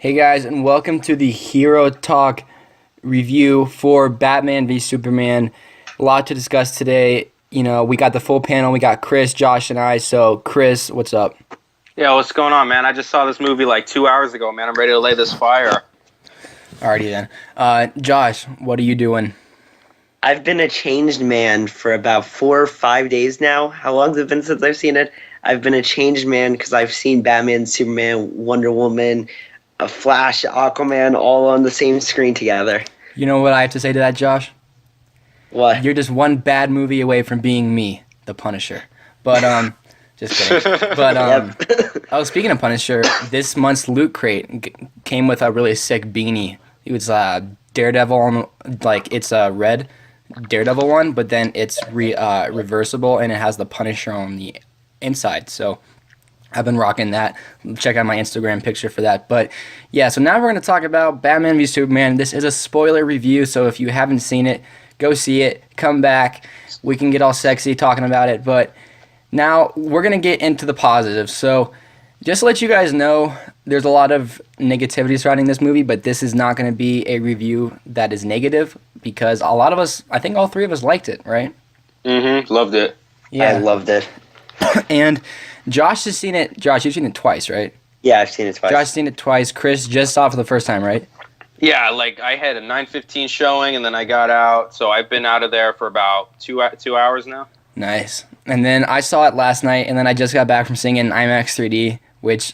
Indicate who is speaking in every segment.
Speaker 1: Hey guys, and welcome to the Hero Talk review for Batman v Superman. A lot to discuss today. We got the full panel. We got Cris, Josh, and I. So, Cris, what's up?
Speaker 2: Yeah, what's going on, man? I just saw this movie like 2 hours ago, man. I'm ready to lay this fire.
Speaker 1: Alrighty then. Josh, what are you doing?
Speaker 3: I've been a changed man for about 4 or 5 days now. How long has it been since I've seen it? I've been a changed man because I've seen Batman, Superman, Wonder Woman, a Flash, Aquaman all on the same screen together.
Speaker 1: You know what I have to say to that, Josh?
Speaker 3: What?
Speaker 1: You're just one bad movie away from being me, the Punisher. But, just kidding. But, speaking of Punisher, this month's Loot Crate came with a really sick beanie. It was Daredevil, it's a red Daredevil one, but then it's reversible and it has the Punisher on the inside. So I've been rocking that. Check out my Instagram picture for that. But yeah, so now we're going to talk about Batman v Superman. This is a spoiler review, so if you haven't seen it, go see it. Come back. We can get all sexy talking about it. But now we're going to get into the positives. So just to let you guys know, there's a lot of negativity surrounding this movie, but this is not going to be a review that is negative because a lot of us, I think all three of us liked it, right?
Speaker 2: Mm-hmm. Loved it.
Speaker 1: Yeah.
Speaker 3: I loved it.
Speaker 1: And Josh has seen it. Josh, you've seen it twice, right?
Speaker 3: Yeah, I've seen it twice.
Speaker 1: Josh has seen it twice. Cris just saw it for the first time, right?
Speaker 2: Yeah, I had a 9:15 showing, and then I got out, so I've been out of there for about two hours now.
Speaker 1: Nice. And then I saw it last night, and then I just got back from seeing it in IMAX 3D, which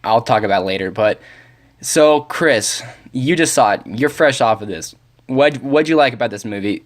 Speaker 1: I'll talk about later. But so, Cris, you just saw it. You're fresh off of this. What'd you like about this movie?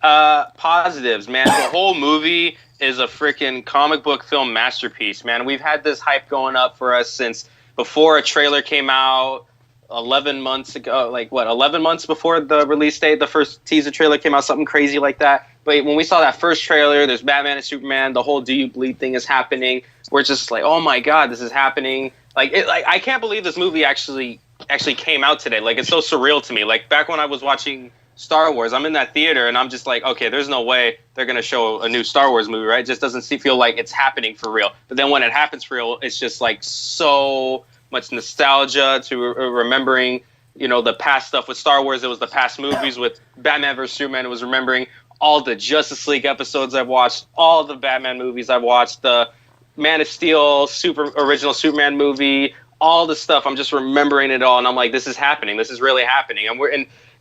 Speaker 2: Positives, man. The whole movie is a freaking comic book film masterpiece, man. We've had this hype going up for us since before a trailer came out 11 months ago. 11 months before the release date, the first teaser trailer came out, something crazy like that. But when we saw that first trailer, there's Batman and Superman, the whole "Do you bleed" thing is happening. We're just like, oh my god, this is happening. I can't believe this movie actually came out today. Like, it's so surreal to me. Like, back when I was watching Star Wars, I'm in that theater and I'm just like, okay, there's no way they're gonna show a new Star Wars movie, right? It just doesn't feel like it's happening for real. But then when it happens for real, it's just like so much nostalgia to remembering, the past stuff with Star Wars. It was the past movies with Batman vs Superman. It was remembering all the Justice League episodes I've watched, all the Batman movies I've watched, the Man of Steel original Superman movie, all the stuff. I'm just remembering it all, and I'm like, this is happening. This is really happening.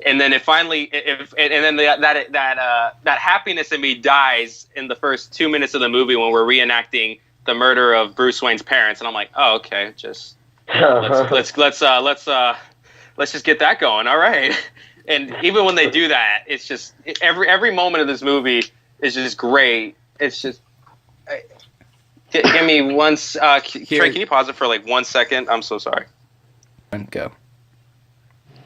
Speaker 2: And then it finally, that happiness in me dies in the first 2 minutes of the movie when we're reenacting the murder of Bruce Wayne's parents, and I'm like, oh, okay, just let's just get that going. All right. And even when they do that, it's just every moment of this movie is just great. It's just give me one. Trey, can you pause it for 1 second? I'm so sorry.
Speaker 1: Go.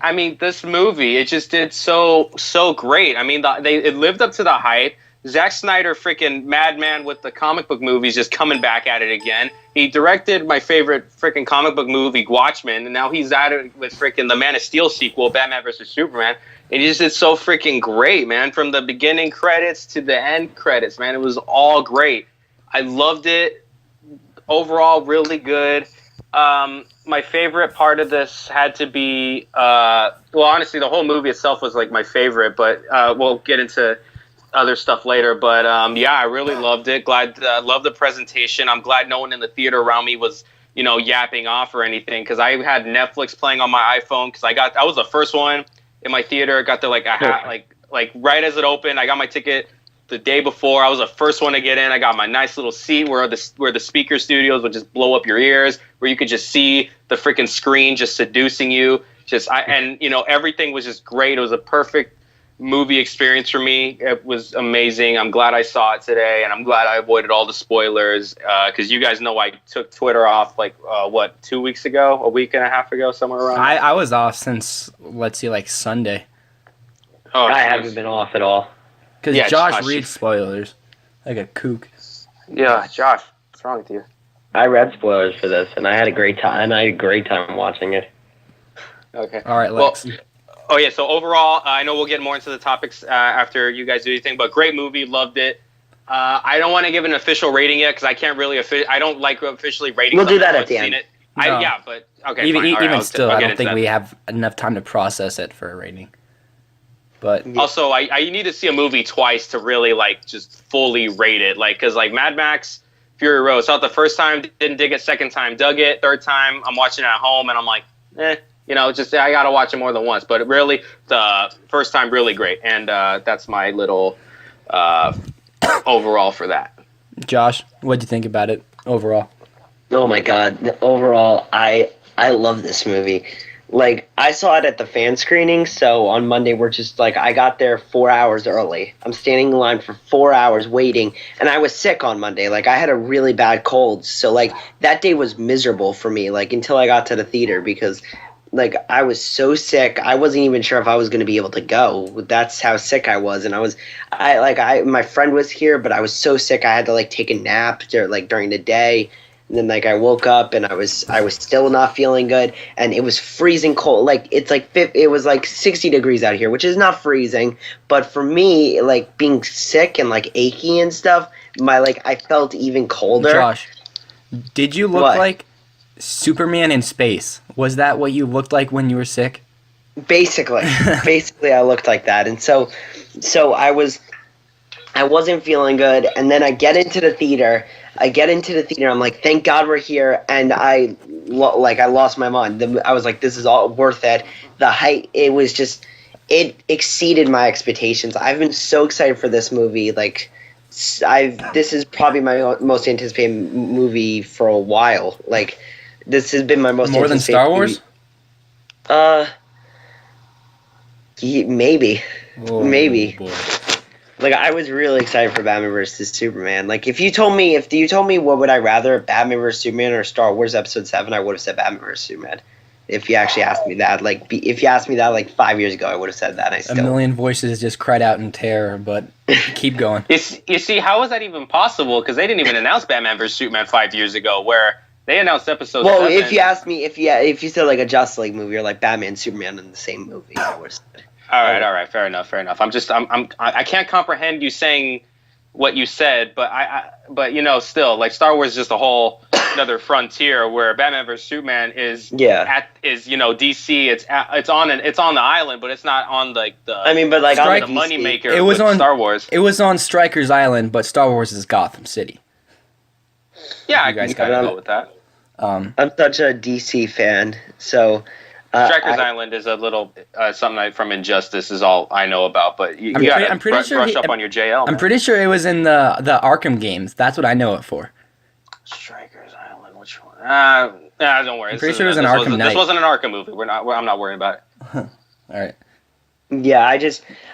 Speaker 2: I mean, this movie, it just did so great. I mean, it lived up to the hype. Zack Snyder, freaking madman with the comic book movies, just coming back at it again. He directed my favorite freaking comic book movie, Watchmen, and now he's at it with freaking the Man of Steel sequel, Batman vs Superman. And he just did so freaking great, man. From the beginning credits to the end credits, man, it was all great. I loved it. Overall, really good. My favorite part of this had to be, honestly, the whole movie itself was my favorite, but we'll get into other stuff later. But I really loved it. Loved the presentation. I'm glad no one in the theater around me was, yapping off or anything, because I had Netflix playing on my iPhone, because I was the first one in my theater. Got there right as it opened. I got my ticket the day before. I was the first one to get in. I got my nice little seat where the speaker studios would just blow up your ears, where you could just see the freaking screen just seducing you. Everything was just great. It was a perfect movie experience for me. It was amazing. I'm glad I saw it today, and I'm glad I avoided all the spoilers, because you guys know I took Twitter off 2 weeks ago, a week and a half ago, somewhere around.
Speaker 1: I was off since Sunday.
Speaker 3: Oh, I haven't been off at all.
Speaker 1: Because Josh reads spoilers like a kook.
Speaker 2: Yeah, Josh, what's wrong with you?
Speaker 3: I read spoilers for this, and I had a great time. I had a great time watching it.
Speaker 2: Okay.
Speaker 1: All right, Lex.
Speaker 2: So overall, I know we'll get more into the topics after you guys do anything, but great movie, loved it. I don't want to give an official rating yet, because I can't really I don't like officially rating.
Speaker 3: We'll do that at the end.
Speaker 1: No.
Speaker 2: Yeah, but okay,
Speaker 1: Even
Speaker 2: fine. All right,
Speaker 1: even still,
Speaker 2: I'll
Speaker 1: I
Speaker 2: get
Speaker 1: don't
Speaker 2: into
Speaker 1: think
Speaker 2: that.
Speaker 1: we have enough time to process it for a rating. But
Speaker 2: Also, I need to see a movie twice to really like just fully rate it. Like, cause like Mad Max Fury Road, saw it the first time, didn't dig it. Second time, dug it. Third time, I'm watching it at home, and I'm like, just I gotta watch it more than once. But really, the first time really great, and that's my little uh, overall for that.
Speaker 1: Josh, what'd you think about it overall?
Speaker 3: Oh my god! Overall, I love this movie. Like I saw it at the fan screening, so on Monday we're just like I got there 4 hours early. I'm standing in line for 4 hours waiting, and I was sick on Monday. Like I had a really bad cold, so like that day was miserable for me. Like until I got to the theater because like I was so sick, I wasn't even sure if I was going to be able to go. That's how sick I was, and I my friend was here, but I was so sick I had to like take a nap during the day. And then like I woke up and I was still not feeling good, and it was freezing cold. Like it was like 60 degrees out here, which is not freezing, but for me, like being sick and like achy and stuff, I felt even colder.
Speaker 1: Josh, did you look
Speaker 3: What?
Speaker 1: like Superman in space? Was that what you looked like when you were sick?
Speaker 3: Basically, I looked like that, and so I wasn't feeling good, and then I get into the theater. I'm like, thank God we're here, and I lost my mind. I was like, this is all worth it. The height, it exceeded my expectations. I've been so excited for this movie. This is probably my most anticipated movie for a while. Like, this has been my most
Speaker 1: More than
Speaker 3: anticipated
Speaker 1: Star Wars?
Speaker 3: Maybe.
Speaker 1: Oh,
Speaker 3: Maybe.
Speaker 1: boy.
Speaker 3: Like I was really excited for Batman vs Superman. Like if you told me what would I rather, Batman vs Superman or Star Wars Episode 7, I would have said Batman vs Superman. If you actually asked me that, if you asked me that like 5 years ago, I would have said that.
Speaker 1: A million voices just cried out in terror, but keep going.
Speaker 2: You see, how is that even possible? Because they didn't even announce Batman vs Superman 5 years ago, where they announced Episode 7.
Speaker 3: Well, if you asked me, if you said like a Justice League movie or like Batman and Superman in the same movie, I would have said.
Speaker 2: All right, fair enough. I can't comprehend you saying what you said, but still, like Star Wars is just a whole another frontier where Batman vs Superman is DC. It's on the island, but it's not on like the.
Speaker 3: I mean, but like
Speaker 2: the
Speaker 3: on
Speaker 2: moneymaker.
Speaker 1: It was on
Speaker 2: Star Wars.
Speaker 1: It was on Stryker's Island, but Star Wars is Gotham City.
Speaker 2: Yeah, I
Speaker 1: You guys
Speaker 2: can
Speaker 1: gotta
Speaker 2: go with that.
Speaker 3: I'm such a DC fan, so.
Speaker 2: Stryker's Island is a little something from Injustice is all I know about, but you gotta
Speaker 1: I'm pretty sure
Speaker 2: brush up on your JL.
Speaker 1: I'm
Speaker 2: man.
Speaker 1: pretty sure it was in the Arkham games. That's what I know it for.
Speaker 2: Strikers Island, which one? Don't worry.
Speaker 1: I'm pretty sure it was an Arkham Knight.
Speaker 2: This wasn't an Arkham movie. I'm not worrying about it.
Speaker 1: All right.
Speaker 3: Yeah,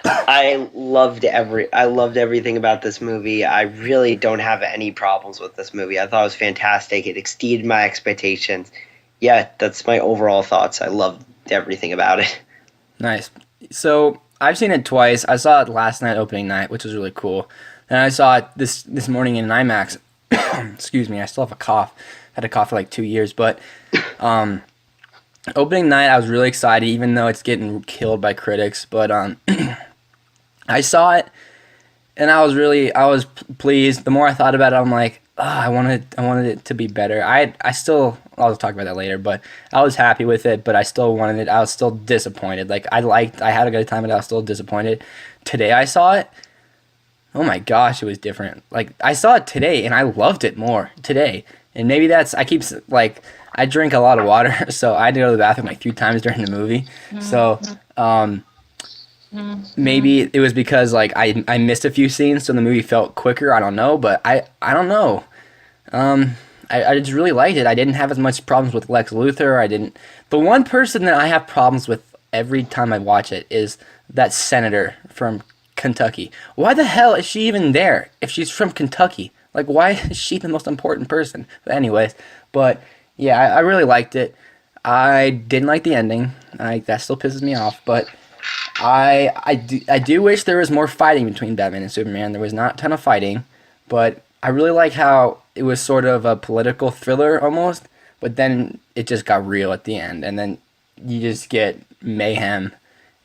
Speaker 3: I loved everything about this movie. I really don't have any problems with this movie. I thought it was fantastic. It exceeded my expectations. Yeah, that's my overall thoughts. I loved everything about it.
Speaker 1: Nice. So I've seen it twice. I saw it last night, opening night, which was really cool. Then I saw it this morning in IMAX. Excuse me, I still have a cough. Had a cough for like 2 years, but opening night I was really excited, even though it's getting killed by critics. But I saw it, and I was pleased. The more I thought about it, I'm like, I wanted it to be better. I'll talk about that later, but I was happy with it, but I still wanted it. I was still disappointed. Like I had a good time, but I was still disappointed. Today I saw it. Oh my gosh, it was different. Like I saw it today, and I loved it more today. And maybe I drink a lot of water, so I had to go to the bathroom like 3 times during the movie. So maybe it was because like I missed a few scenes, so the movie felt quicker. I don't know, but I don't know. I just really liked it. I didn't have as much problems with Lex Luthor. The one person that I have problems with every time I watch it is that senator from Kentucky. Why the hell is she even there if she's from Kentucky? Like, why is she the most important person? But anyways, yeah, I really liked it. I didn't like the ending. That still pisses me off, but I do wish there was more fighting between Batman and Superman. There was not a ton of fighting, but I really like how it was sort of a political thriller almost, but then it just got real at the end, and then you just get mayhem.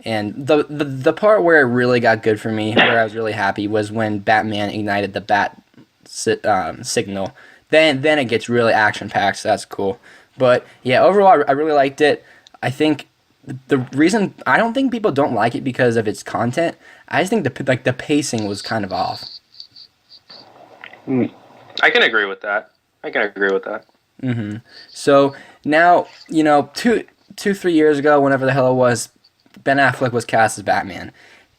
Speaker 1: And the part where it really got good for me, where I was really happy, was when Batman ignited the bat signal. Then it gets really action packed, so that's cool. But yeah, overall, I really liked it. I think the reason I don't think people don't like it because of its content. I just think the pacing was kind of off.
Speaker 2: I can agree with that.
Speaker 1: Mm-hmm. So now, 3 years ago, whenever the hell it was, Ben Affleck was cast as Batman,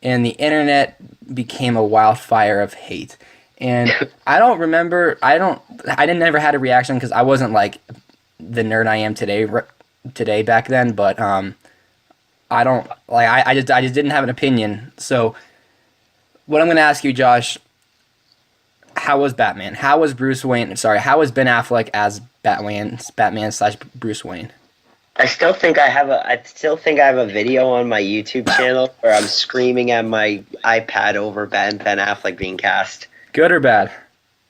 Speaker 1: and the internet became a wildfire of hate. And I don't remember. I didn't never had a reaction because I wasn't like the nerd I am today back then. But I don't like. I just didn't have an opinion. So what I'm gonna ask you, Josh. How was Batman? How was Bruce Wayne? Sorry, how was Ben Affleck as Batman/Bruce Wayne?
Speaker 3: I still think I have a video on my YouTube channel where I'm screaming at my iPad over Ben Affleck being cast.
Speaker 1: Good or bad?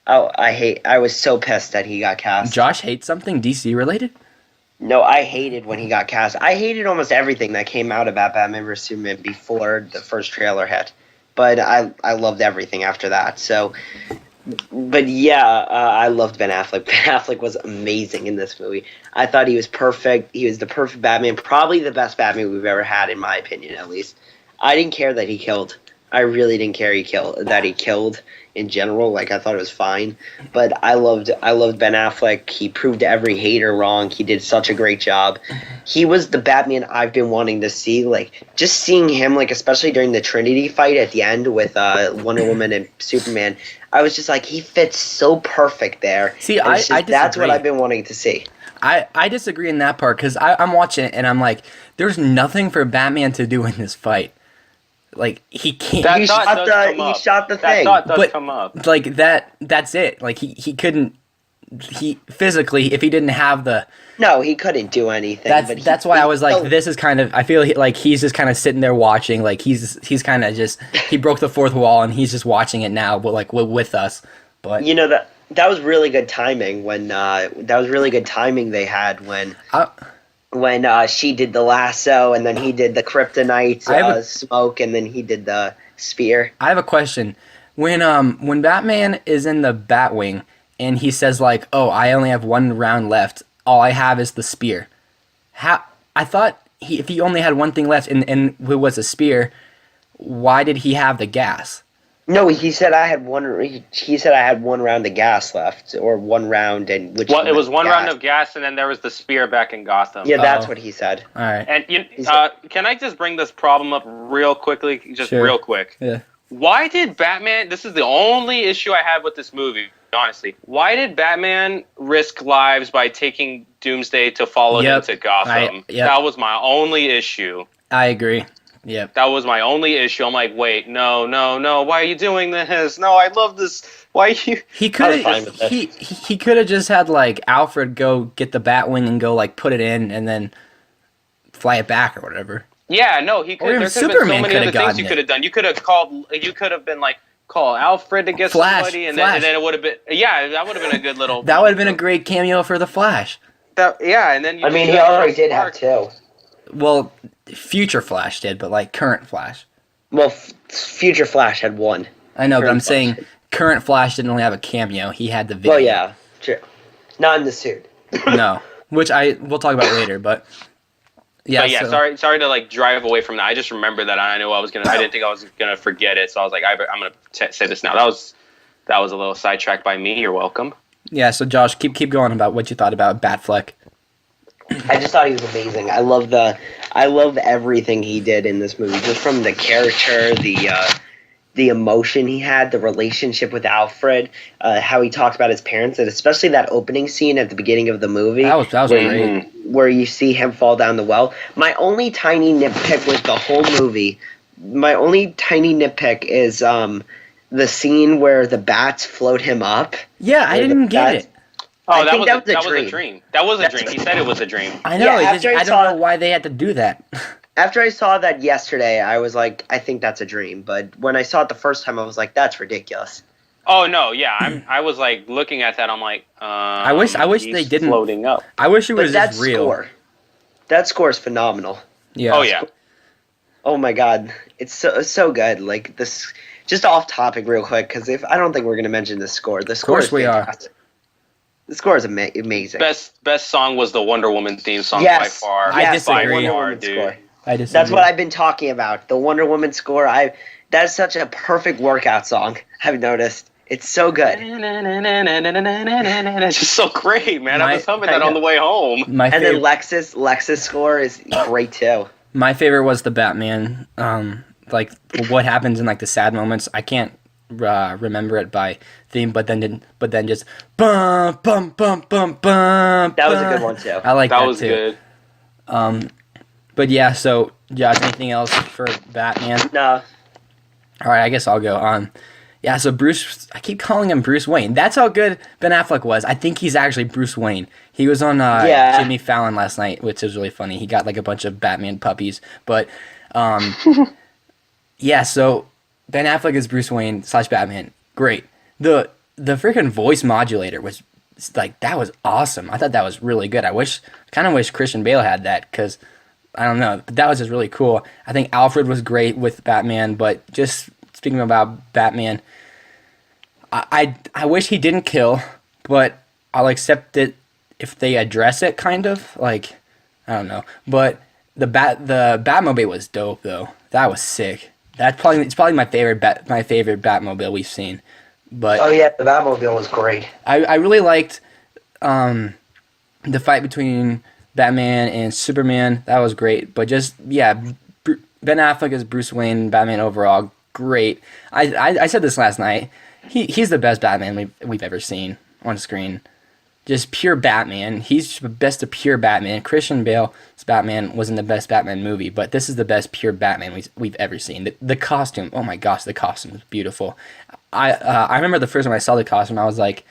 Speaker 3: Oh, I was so pissed that he got cast.
Speaker 1: Josh hates something DC related?
Speaker 3: No, I hated when he got cast. I hated almost everything that came out about Batman vs Superman before the first trailer hit. But I loved everything after that. So, but yeah, I loved Ben Affleck. Ben Affleck was amazing in this movie. I thought he was perfect. He was the perfect Batman. Probably the best Batman we've ever had, in my opinion, at least. I didn't care that he killed. I really didn't care that he killed in general. Like, I thought it was fine. But I loved Ben Affleck. He proved every hater wrong. He did such a great job. He was the Batman I've been wanting to see. Like, just seeing him, like, especially during the Trinity fight at the end with Wonder Woman and Superman, I was just like, he fits so perfect there.
Speaker 1: See,
Speaker 3: I
Speaker 1: disagree.
Speaker 3: That's what I've been wanting to see.
Speaker 1: I disagree in that part because I'm watching it and I'm like, there's nothing for Batman to do in this fight. Like, he can't.
Speaker 3: He shot the thing.
Speaker 2: That thought does come up.
Speaker 1: Like, that's it. Like, he couldn't. He physically, if he didn't have the.
Speaker 3: No, he couldn't do anything.
Speaker 1: That's why I was like, this is kind of. I feel like he's just kind of sitting there watching. Like, he's kind of just. He broke the fourth wall and he's just watching it now, but like with us. But
Speaker 3: that was really good timing when they had when she did the lasso and then he did the kryptonite smoke and then he did the spear.
Speaker 1: I have a question. When Batman is in the Batwing and he says like, "Oh, I only have one round left. All I have is the spear." I thought if he only had one thing left and it was a spear, why did he have the gas?
Speaker 3: No, he said I had one. He said I had one round of gas left, or one round, and which.
Speaker 2: Well, it was one round of gas, and then there was the spear back in Gotham.
Speaker 3: Yeah, that's what he said.
Speaker 1: All right.
Speaker 2: And can I just bring this problem up real quickly?
Speaker 1: Sure.
Speaker 2: Real quick.
Speaker 1: Yeah.
Speaker 2: Why did Batman? This is the only issue I have with this movie. Honestly, why did Batman risk lives by taking Doomsday to follow him to Gotham? That was my only issue.
Speaker 1: I agree. Yeah,
Speaker 2: that was my only issue. I'm like, wait, no. Why are you doing this? No, I love this. Why are you?
Speaker 1: He could have just had like Alfred go get the Batwing and go like put it in and then fly it back or whatever.
Speaker 2: Yeah, no, he could. There could have been so many other things you could have done. You could have been like, call Alfred to get somebody, and then it would have been. Yeah, that would have been a good little.
Speaker 1: That would have been a great cameo for the Flash.
Speaker 2: And then.
Speaker 3: He already did have two.
Speaker 1: Well, Future Flash did, but like current Flash.
Speaker 3: Well, Future Flash had one.
Speaker 1: I know, but I'm saying current Flash didn't only have a cameo. He had the video.
Speaker 3: Well, yeah, true. Not in the suit.
Speaker 1: No, which we'll talk about later, but. Yeah.
Speaker 2: But yeah. Sorry to like drive away from that. I just remembered that. I knew I didn't think I was gonna forget it, so I was like, I'm gonna say this now. That was a little sidetracked by me. You're welcome.
Speaker 1: Yeah. So Josh, keep going about what you thought about Batfleck.
Speaker 3: I just thought he was amazing. I love everything he did in this movie, just from the character, the emotion he had, the relationship with Alfred, how he talked about his parents, and especially that opening scene at the beginning of the movie.
Speaker 1: That was great.
Speaker 3: Where you see him fall down the well. My only tiny nitpick with the whole movie, is the scene where the bats float him up.
Speaker 1: Yeah, I didn't get it.
Speaker 2: Oh, that was a dream. That was a dream. He said it was a dream.
Speaker 1: I know. I don't know why they had to do that.
Speaker 3: After I saw that yesterday, I was like, I think that's a dream. But when I saw it the first time, I was like, that's ridiculous.
Speaker 2: Oh no, yeah. I was like looking at that. I'm like,
Speaker 1: I wish they didn't
Speaker 2: floating up.
Speaker 1: I wish it was just real.
Speaker 3: That score is phenomenal.
Speaker 1: Yeah.
Speaker 2: Oh yeah.
Speaker 3: Oh my god, it's so good. Like this, just off topic real quick, because I don't think we're gonna mention the score. The score is fantastic. The score is amazing.
Speaker 2: Best song was the Wonder Woman theme song by
Speaker 3: Yes,
Speaker 2: far.
Speaker 1: I
Speaker 3: yes, the
Speaker 1: disagree.
Speaker 3: Wonder
Speaker 2: Far,
Speaker 3: Woman
Speaker 2: dude.
Speaker 3: score.
Speaker 1: I disagree.
Speaker 3: That's what I've been talking about. The Wonder Woman score. That's such a perfect workout song. I've noticed. It's so good.
Speaker 2: It's just so great, man. I was humming that on the way home.
Speaker 1: My
Speaker 3: And then
Speaker 1: favorite,
Speaker 3: Lexus score is great too.
Speaker 1: my favorite was the Batman. Like what happens in like the sad moments. I can't remember it by theme, but then just bum bum bum bum bum.
Speaker 3: That was a good one too.
Speaker 1: I like that,
Speaker 2: That was
Speaker 1: too.
Speaker 2: good.
Speaker 1: But yeah, so Josh, anything else for Batman?
Speaker 3: No.
Speaker 1: All right, I guess I'll go. Yeah, so Bruce, I keep calling him Bruce Wayne. That's how good Ben Affleck was. I think he's actually Bruce Wayne. He was on
Speaker 3: Yeah.
Speaker 1: Jimmy Fallon last night, which is really funny. He got like a bunch of Batman puppies. But yeah, so Ben Affleck is Bruce Wayne / Batman. Great. The freaking voice modulator was like, that was awesome. I thought that was really good. I kind of wish Christian Bale had that because I don't know, but that was just really cool. I think Alfred was great with Batman, but just speaking about Batman, I wish he didn't kill, but I'll accept it if they address it, kind of like, I don't know. But the Batmobile was dope though. That was sick. It's probably my favorite Batmobile we've seen. But
Speaker 3: Oh yeah, the Batmobile was great.
Speaker 1: I really liked the fight between Batman and Superman. That was great. But just Ben Affleck as Bruce Wayne, Batman overall, great. I said this last night. He's the best Batman we've ever seen on screen. Just pure Batman. He's the best of pure Batman. Christian Bale's Batman wasn't the best Batman movie, but this is the best pure Batman we've ever seen. The costume, oh my gosh, the costume was beautiful. I remember the first time I saw the costume, I was like,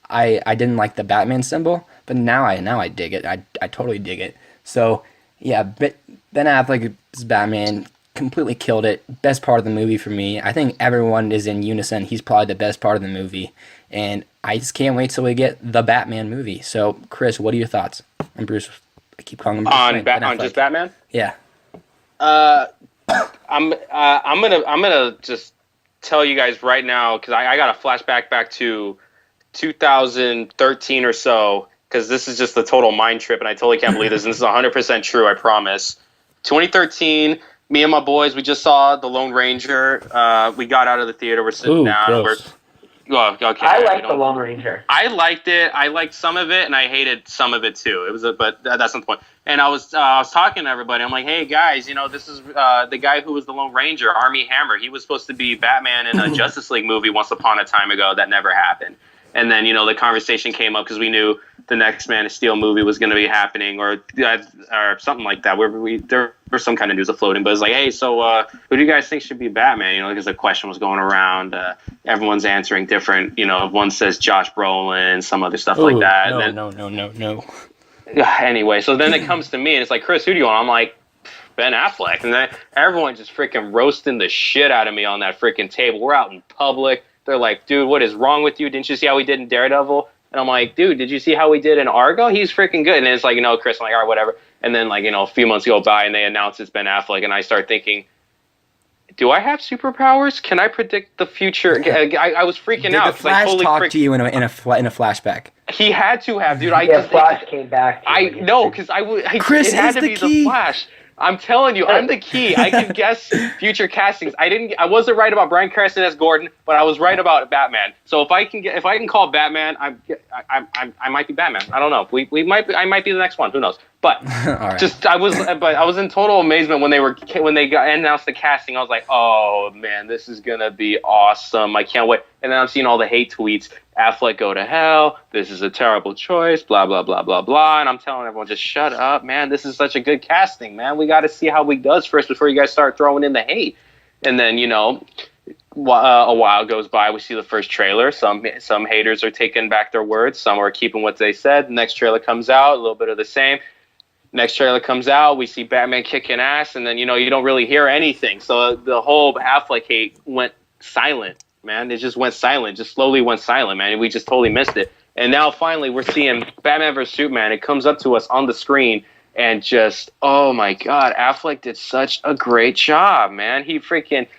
Speaker 1: I didn't like the Batman symbol, but now I dig it. I totally dig it. So yeah, Ben Affleck's Batman completely killed it. Best part of the movie for me. I think everyone is in unison. He's probably the best part of the movie, and I just can't wait till we get the Batman movie. So, Chris, what are your thoughts on Bruce? I keep calling him Bruce Wayne,
Speaker 2: On just Batman.
Speaker 1: Yeah.
Speaker 2: I'm gonna just tell you guys right now because I got a flashback back to 2013 or so because this is just a total mind trip and I totally can't believe this and this is 100% true. I promise. 2013. Me and my boys, we just saw The Lone Ranger. We got out of the theater. We're sitting down. And okay.
Speaker 3: I like the Lone Ranger.
Speaker 2: I liked it. I liked some of it, and I hated some of it too. But that's not the point. And I was talking to everybody. I'm like, hey guys, this is the guy who was the Lone Ranger, Armie Hammer. He was supposed to be Batman in a Justice League movie once upon a time ago. That never happened. And then the conversation came up because we knew the next Man of Steel movie was going to be happening, or something like that. Where there was some kind of news afloating, but it's like, hey, so who do you guys think should be Batman? Because the question was going around. Everyone's answering different. One says Josh Brolin, some other stuff like that.
Speaker 1: No.
Speaker 2: Anyway, so then it comes to me, and it's like, Chris, who do you want? I'm like, Ben Affleck, and then everyone just freaking roasting the shit out of me on that freaking table. We're out in public. They're like, dude, what is wrong with you? Didn't you see how we did in Daredevil? And I'm like, dude, did you see how we did in Argo? He's freaking good. And it's like, Chris, I'm like, all right, whatever. And then a few months go by and they announce it's Ben Affleck. And I start thinking, do I have superpowers? Can I predict the future? I was freaking out.
Speaker 1: Did the Flash talk to you in a flashback?
Speaker 2: He had to have, dude.
Speaker 3: Flash came back.
Speaker 2: Because
Speaker 1: Chris
Speaker 2: it had
Speaker 1: is
Speaker 2: to
Speaker 1: the
Speaker 2: be
Speaker 1: key.
Speaker 2: the Flash. I'm telling you, I'm the key. I can guess future castings. I wasn't right about Bryan Cranston as Gordon, but I was right about Batman. So if I can call Batman, I might be Batman. I don't know. I might be the next one. Who knows? But
Speaker 1: right.
Speaker 2: I was in total amazement when they announced the casting. I was like, oh man, this is gonna be awesome. I can't wait. And then I'm seeing all the hate tweets. Affleck, go to hell. This is a terrible choice. Blah blah blah blah blah. And I'm telling everyone, just shut up, man. This is such a good casting, man. We got to see how he does first before you guys start throwing in the hate. And then a while goes by. We see the first trailer. Some haters are taking back their words. Some are keeping what they said. The next trailer comes out. A little bit of the same. Next trailer comes out, we see Batman kicking ass, and then, you don't really hear anything. So the whole Affleck hate went silent, man. It just went silent, just slowly went silent, man. We just totally missed it. And now finally we're seeing Batman vs. Superman. It comes up to us on the screen, and just, oh my God, Affleck did such a great job, man. He freaking,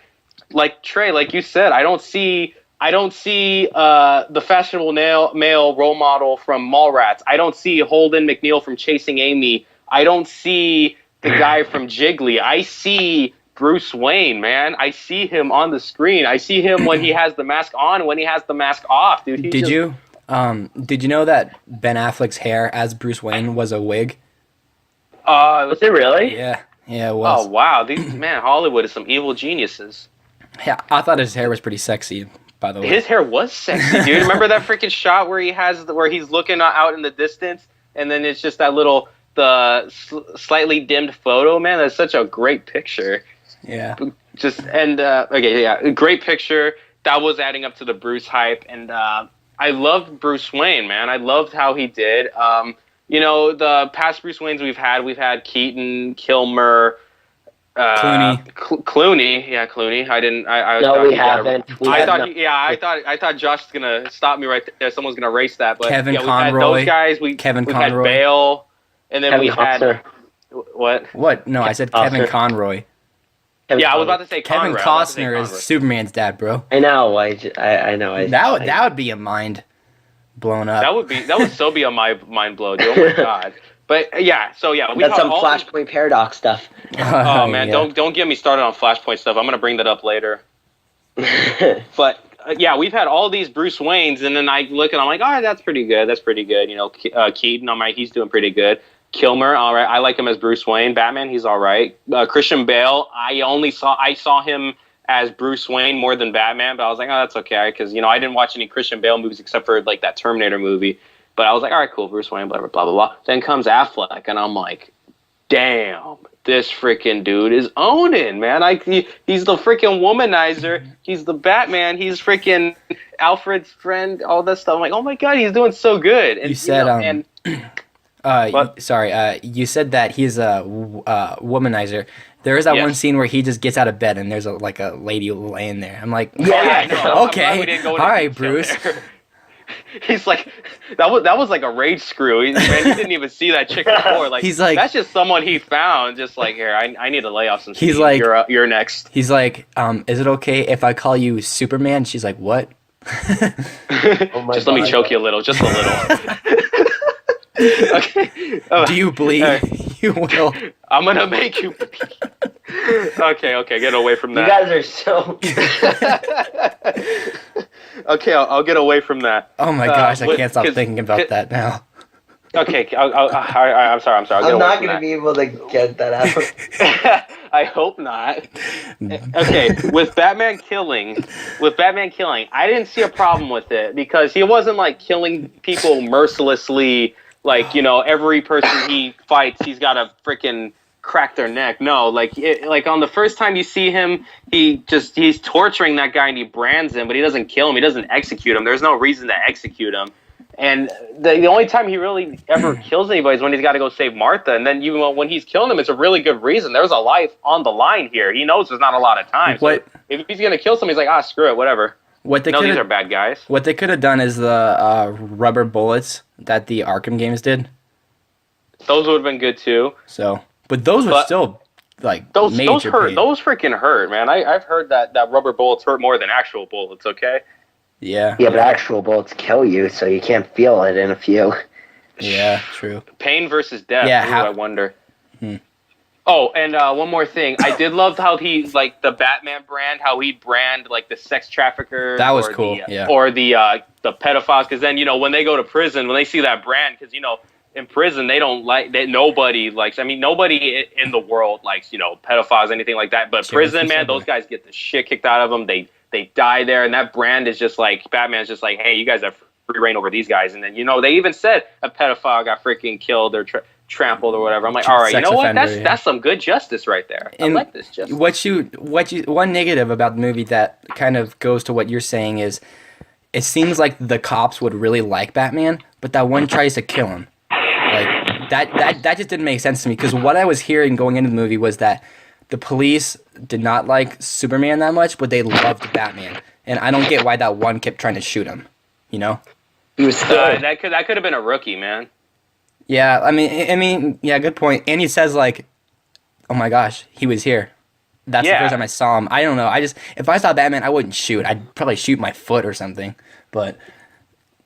Speaker 2: like Trey, like you said, I don't see I don't see the fashionable male role model from Mallrats. I don't see Holden McNeil from Chasing Amy. I don't see the guy from Jiggly. I see Bruce Wayne, man. I see him on the screen. I see him when he has the mask on and when he has the mask off, dude.
Speaker 1: Did you know that Ben Affleck's hair as Bruce Wayne was a wig?
Speaker 3: Was it really?
Speaker 1: Yeah, it was.
Speaker 2: Oh, wow. Hollywood is some evil geniuses.
Speaker 1: Yeah, I thought his hair was pretty sexy, by the way.
Speaker 2: His hair was sexy, dude. Remember that freaking shot where he's looking out in the distance, and then it's just that little slightly dimmed photo, man. That's such a great picture.
Speaker 1: Yeah.
Speaker 2: Great picture. That was adding up to the Bruce hype, and I loved Bruce Wayne, man. I loved how he did. The past Bruce Waynes we've had Keaton, Kilmer, Clooney. Yeah, Clooney.
Speaker 3: We haven't.
Speaker 2: I thought Josh was gonna stop me right there. Someone's gonna erase that. But
Speaker 1: Kevin
Speaker 2: we've
Speaker 1: Conroy.
Speaker 2: had those guys. We had Bale, and then
Speaker 3: Kevin
Speaker 2: we had
Speaker 3: Costner.
Speaker 2: what?
Speaker 1: What? No, I said Kevin Conroy.
Speaker 2: Yeah, I was about to say
Speaker 1: Kevin
Speaker 2: Conroy.
Speaker 1: Costner is Superman's dad, bro.
Speaker 3: I know. I know.
Speaker 1: That would be a mind blown up.
Speaker 2: That would so be a mind blow, dude. Oh my god. But yeah, we
Speaker 3: That's some Flashpoint Paradox stuff.
Speaker 2: Oh man,
Speaker 1: yeah.
Speaker 2: don't get me started on Flashpoint stuff. I'm gonna bring that up later. But we've had all these Bruce Waynes, and then I look and I'm like, all right, that's pretty good. Keaton, I'm right, he's doing pretty good. Kilmer, all right, I like him as Bruce Wayne. Batman, he's all right. Christian Bale, I saw him as Bruce Wayne more than Batman, but I was like, oh, that's okay, because I didn't watch any Christian Bale movies except for like that Terminator movie. But I was like, all right, cool, Bruce Wayne, blah, blah, blah, blah, blah. Then comes Affleck, and I'm like, damn, this freaking dude is owning, man. He's the freaking womanizer. He's the Batman. He's freaking Alfred's friend, all that stuff. I'm like, oh, my God, he's doing so good. And,
Speaker 1: you said, you said that he's a womanizer. There is that one scene where he just gets out of bed, and there's a lady laying there. I'm like, okay, all right, Bruce.
Speaker 2: He's like, that was like a rage screw. He didn't even see that chick before. Like,
Speaker 1: he's like,
Speaker 2: that's just someone he found. Just like, here, I need to lay off some steam.
Speaker 1: He's like,
Speaker 2: you're next.
Speaker 1: He's like, is it okay if I call you Superman? She's like, what?
Speaker 2: Just let me choke you a little, just a little. Okay.
Speaker 1: Do you believe you will?
Speaker 2: I'm gonna make you. Okay, get away from that.
Speaker 3: You guys are so.
Speaker 2: Okay, I'll get away from that.
Speaker 1: Oh my gosh, I can't stop thinking about that now.
Speaker 2: Okay, I'm sorry.
Speaker 3: I'm not going to be able to get that out.
Speaker 2: I hope not. Okay, with Batman killing, I didn't see a problem with it because he wasn't like killing people mercilessly. Like, every person he fights, he's got to freaking crack their neck. No, like on the first time you see him, he's torturing that guy and he brands him, but he doesn't kill him. He doesn't execute him. There's no reason to execute him. And the only time he really ever kills anybody is when he's got to go save Martha. And then even when he's killing him, it's a really good reason. There's a life on the line here. He knows there's not a lot of time. So if he's going to kill somebody, he's like, screw it, whatever. These are bad guys.
Speaker 1: What they could have done is the rubber bullets that the Arkham games did.
Speaker 2: Those would have been good too.
Speaker 1: But those were still like
Speaker 2: those hurt.
Speaker 1: pain.
Speaker 2: Those freaking hurt, man. I've heard that rubber bullets hurt more than actual bullets. Okay.
Speaker 1: Yeah.
Speaker 3: Yeah, but actual bullets kill you, so you can't feel it in a few.
Speaker 1: Yeah, true.
Speaker 2: Pain versus death.
Speaker 1: Yeah.
Speaker 2: I wonder. Oh, and one more thing. I did love how he, like, the Batman brand, how he'd brand, like, the sex traffickers.
Speaker 1: That was cool, yeah.
Speaker 2: Or the pedophiles, because then, when they go to prison, when they see that brand, because, in prison, nobody likes, nobody in the world likes, pedophiles, anything like that. But prison, man, those guys get the shit kicked out of them. They die there, and that brand is just like, Batman's just like, hey, you guys have free reign over these guys. And then, they even said a pedophile got freaking killed or trampled or whatever. I'm like, all right, that's some good justice right there. I like this justice.
Speaker 1: One negative about the movie that kind of goes to what you're saying is, it seems like the cops would really like Batman, but that one tries to kill him. Like that just didn't make sense to me, because what I was hearing going into the movie was that the police did not like Superman that much, but they loved Batman, and I don't get why that one kept trying to shoot him. He was
Speaker 2: that could have been a rookie, man.
Speaker 1: Yeah, I mean, yeah, good point. And he says like, "Oh my gosh, he was here." that's the first time I saw him. I don't know. If I saw Batman, I wouldn't shoot. I'd probably shoot my foot or something. But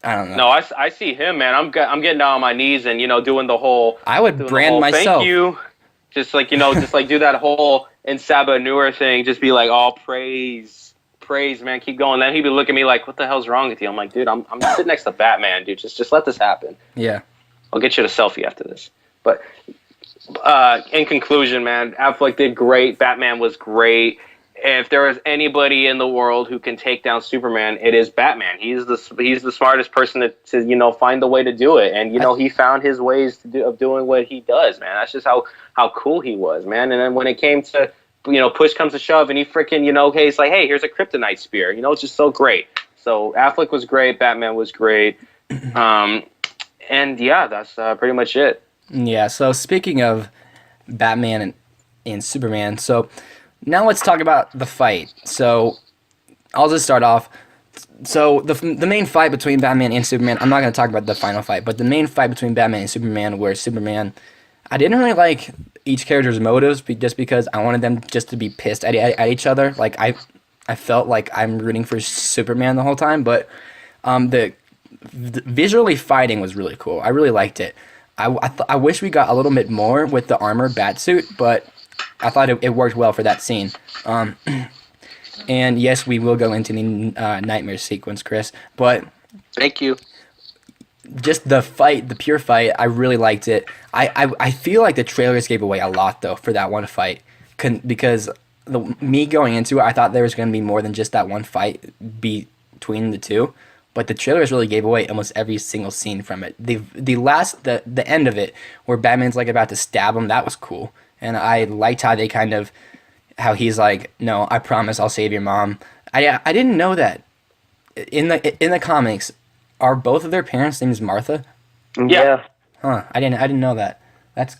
Speaker 1: I don't know.
Speaker 2: No, I see him, man. I'm getting down on my knees and doing the whole.
Speaker 1: I would brand myself.
Speaker 2: Thank you. Just like just like do that whole in Saba Noor thing. Just be like, oh, praise, man, keep going. Then he'd be looking at me like, what the hell's wrong with you? I'm like, dude, I'm sitting next to Batman, dude. Just let this happen.
Speaker 1: Yeah.
Speaker 2: I'll get you a selfie after this. But in conclusion, man, Affleck did great. Batman was great. If there is anybody in the world who can take down Superman, it is Batman. He's the smartest person to find the way to do it, and he found his ways of doing what he does, man. That's just how cool he was, man. And then when it came to push comes to shove, and he freaking hey, he's like, hey, here's a kryptonite spear. It's just so great. So Affleck was great. Batman was great. And yeah, that's pretty much it.
Speaker 1: Yeah. So speaking of Batman and Superman, so. Now let's talk about the fight. So I'll just start off. So the main fight between Batman and Superman, I'm not going to talk about the final fight, but the main fight between Batman and Superman, where Superman, I didn't really like each character's motives just because I wanted them just to be pissed at each other. Like I felt like I'm rooting for Superman the whole time, but the visually fighting was really cool. I really liked it. I wish we got a little bit more with the armor batsuit, but I thought it worked well for that scene. And yes, we will go into the nightmare sequence, Chris. But
Speaker 2: thank you.
Speaker 1: Just the fight, the pure fight, I really liked it. I feel like the trailers gave away a lot, though, for that one fight. Because me going into it, I thought there was going to be more than just that one fight between the two. But the trailers really gave away almost every single scene from it. The end of it, where Batman's like about to stab him, that was cool. And I liked how he's like, no, I promise I'll save your mom. I didn't know that. In the comics, are both of their parents' names Martha?
Speaker 2: Yeah.
Speaker 1: Huh. I didn't know that. That's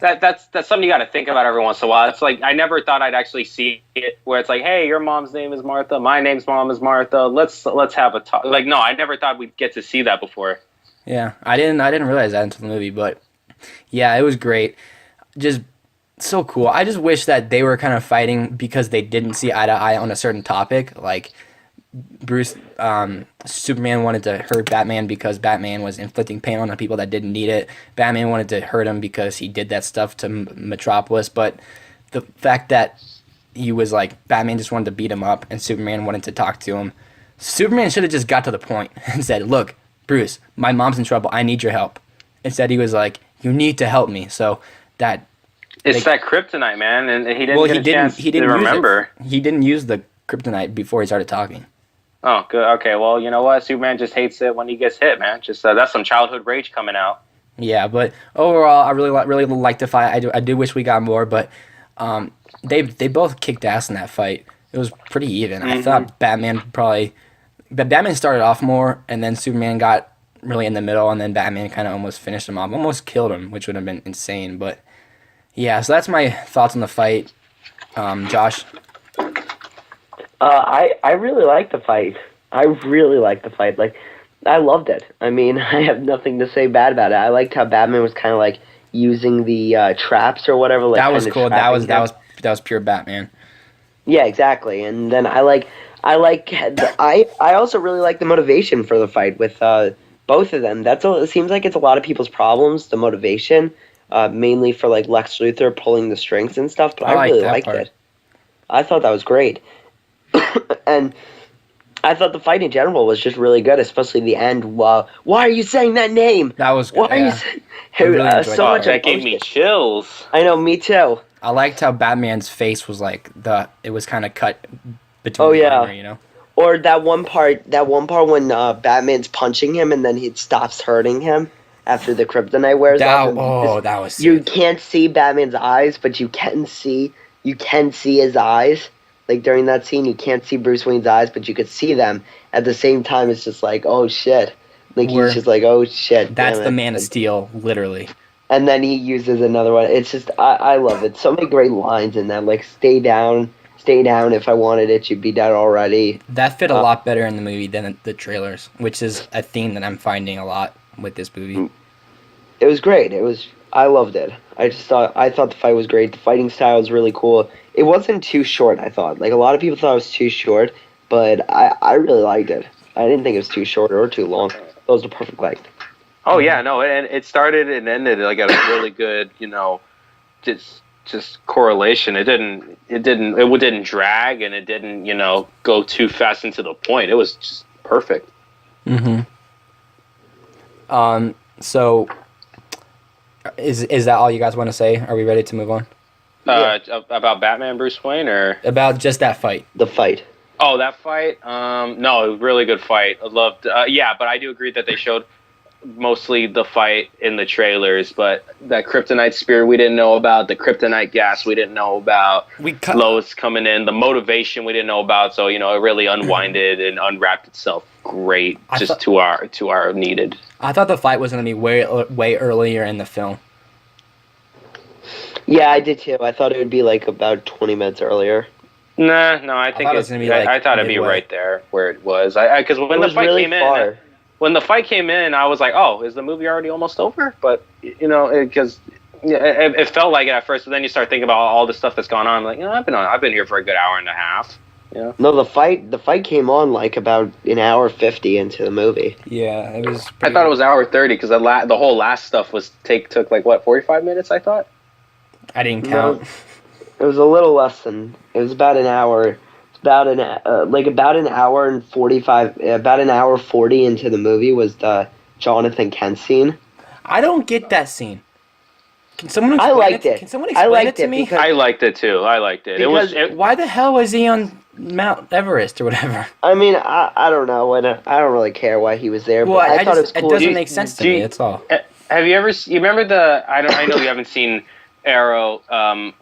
Speaker 2: something you got to think about every once in a while. It's like I never thought I'd actually see it where it's like, hey, your mom's name is Martha, my mom is Martha. Let's have a talk. Like, no, I never thought we'd get to see that before.
Speaker 1: Yeah, I didn't realize that until the movie, but yeah, it was great. Just so cool. I just wish that they were kind of fighting because they didn't see eye to eye on a certain topic. Like Superman wanted to hurt Batman because Batman was inflicting pain on the people that didn't need it. Batman wanted to hurt him because he did that stuff to Metropolis. But the fact that he was like, Batman just wanted to beat him up and Superman wanted to talk to him. Superman should have just got to the point and said, look, Bruce, my mom's in trouble. I need your help. Instead, he was like, you need to help me. So that...
Speaker 2: It's that kryptonite, man, and he didn't get a chance to remember.
Speaker 1: He didn't use the kryptonite before he started talking.
Speaker 2: Oh, good. Okay, well, you know what? Superman just hates it when he gets hit, man. Just that's some childhood rage coming out.
Speaker 1: Yeah, but overall, I really liked the fight. I do wish we got more, but they both kicked ass in that fight. It was pretty even. Mm-hmm. I thought Batman started off more, and then Superman got really in the middle, and then Batman kind of almost finished him off, almost killed him, which would have been insane, but... Yeah, so that's my thoughts on the fight. Josh?
Speaker 3: I really like the fight. Like, I loved it. I mean, I have nothing to say bad about it. I liked how Batman was kind of like using the traps or whatever. Like,
Speaker 1: that was cool. That was pure Batman.
Speaker 3: Yeah, exactly. And then I also really like the motivation for the fight with both of them. It seems like it's a lot of people's problems, the motivation. Mainly for like Lex Luthor pulling the strings and stuff, but I really liked it. I thought that was great. And I thought the fight in general was just really good, especially the end. Why are you saying that name?
Speaker 1: That was good.
Speaker 3: Why are you saying
Speaker 2: that gave me chills.
Speaker 3: I know, me too.
Speaker 1: I liked how Batman's face was like it was kind of cut between the armor,
Speaker 3: Or that one part when Batman's punching him and then he stops hurting him. After the kryptonite wears off.
Speaker 1: That was sick.
Speaker 3: You can't see Batman's eyes, but you can see his eyes. Like during that scene, you can't see Bruce Wayne's eyes, but you could see them. At the same time, it's just like, oh shit. Like he's just like, oh shit.
Speaker 1: That's the Man of Steel, literally.
Speaker 3: And then he uses another one. It's just, I love it. So many great lines in that. Like, stay down. If I wanted it, you'd be dead already.
Speaker 1: That fit a lot better in the movie than the trailers, which is a theme that I'm finding a lot with this movie.
Speaker 3: It was great. I loved it. I thought the fight was great. The fighting style was really cool. It wasn't too short, I thought. Like, a lot of people thought it was too short, but I really liked it. I didn't think it was too short or too long. It was the perfect length.
Speaker 2: Oh yeah, no, and it started and ended like at a really good, just correlation. It didn't drag, and it didn't, go too fast into the point. It was just perfect.
Speaker 1: Mm-hmm. So is that all you guys want to say? Are we ready to move on?
Speaker 2: About Batman Bruce Wayne, or
Speaker 1: about just that fight?
Speaker 3: The fight.
Speaker 2: Oh, that fight? No, really good fight. I loved. But I do agree that they showed mostly the fight in the trailers, but that kryptonite spear we didn't know about, the kryptonite gas we didn't know about, Lois coming in, the motivation we didn't know about. So it really unwinded and unwrapped itself great, to our needed.
Speaker 1: I thought the fight was going to be way earlier in the film.
Speaker 3: Yeah, I did too. I thought it would be like about 20 minutes earlier.
Speaker 2: Nah, no, I think it's gonna be I thought it'd be right there where it was. Because when the fight came in. When the fight came in, I was like, "Oh, is the movie already almost over?" But because it felt like it at first, but then you start thinking about all the stuff that's gone on. Like, I've been here for a good hour and a half. Yeah.
Speaker 3: No, the fight came on like about an hour 50 into the movie.
Speaker 1: Yeah, it was.
Speaker 2: I thought it was hour 30 because the whole last stuff took like what 45 minutes. I thought.
Speaker 1: I didn't count.
Speaker 3: No, it was a little less than. It was about an hour. About an hour and 45, about an hour 40 into the movie was the Jonathan Kent scene.
Speaker 1: I don't get that scene. Can someone explain it? Can someone explain it to me?
Speaker 2: I liked it too. I liked it.
Speaker 1: Why the hell was he on Mount Everest or whatever?
Speaker 3: I mean, I don't know. I don't really care why he was there.
Speaker 1: Well,
Speaker 3: but I thought it was cool.
Speaker 1: It doesn't make sense to me. That's all.
Speaker 2: Have you remember I know you haven't seen Arrow,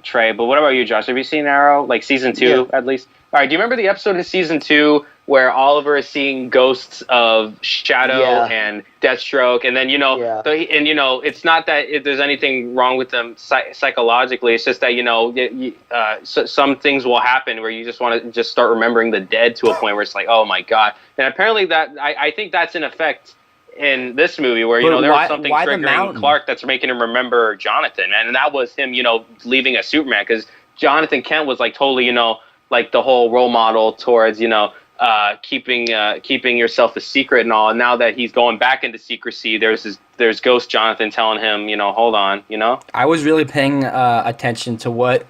Speaker 2: Trey, but what about you, Josh? Have you seen Arrow, like season 2 at least? All right, do you remember the episode in season 2 where Oliver is seeing ghosts of Shadow and Deathstroke, and then it's not that if there's anything wrong with them psychologically. It's just that some things will happen where you just want to just start remembering the dead to a point where it's like, oh my god. And apparently that I think that's in effect in this movie where there was something triggering Clark that's making him remember Jonathan, and that was him leaving a Superman, because Jonathan Kent was like totally like the whole role model towards keeping yourself a secret and all. And now that he's going back into secrecy, there's Ghost Jonathan telling him hold on.
Speaker 1: I was really paying attention to what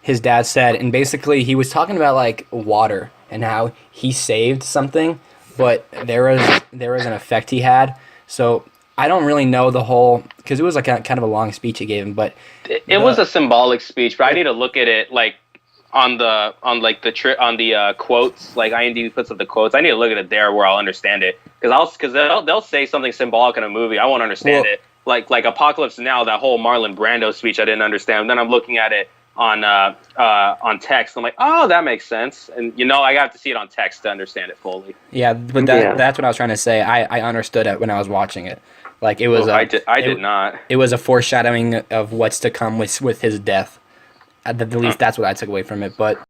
Speaker 1: his dad said, and basically he was talking about like water and how he saved something, but there was an effect he had. So I don't really know the whole, because it was like kind of a long speech he gave him, but
Speaker 2: it was a symbolic speech. But I need to look at it like on the quotes, like IMDb puts up the quotes. I need to look at it there where I'll understand it, because they'll say something symbolic in a movie. I won't understand it. Like Apocalypse Now, that whole Marlon Brando speech, I didn't understand. Then I'm looking at it on text. I'm like, oh, that makes sense. And I have to see it on text to understand it fully.
Speaker 1: Yeah, but that's what I was trying to say. I understood it when I was watching it. Like it was.
Speaker 2: I did not.
Speaker 1: It was a foreshadowing of what's to come with his death. At least that's what I took away from it. But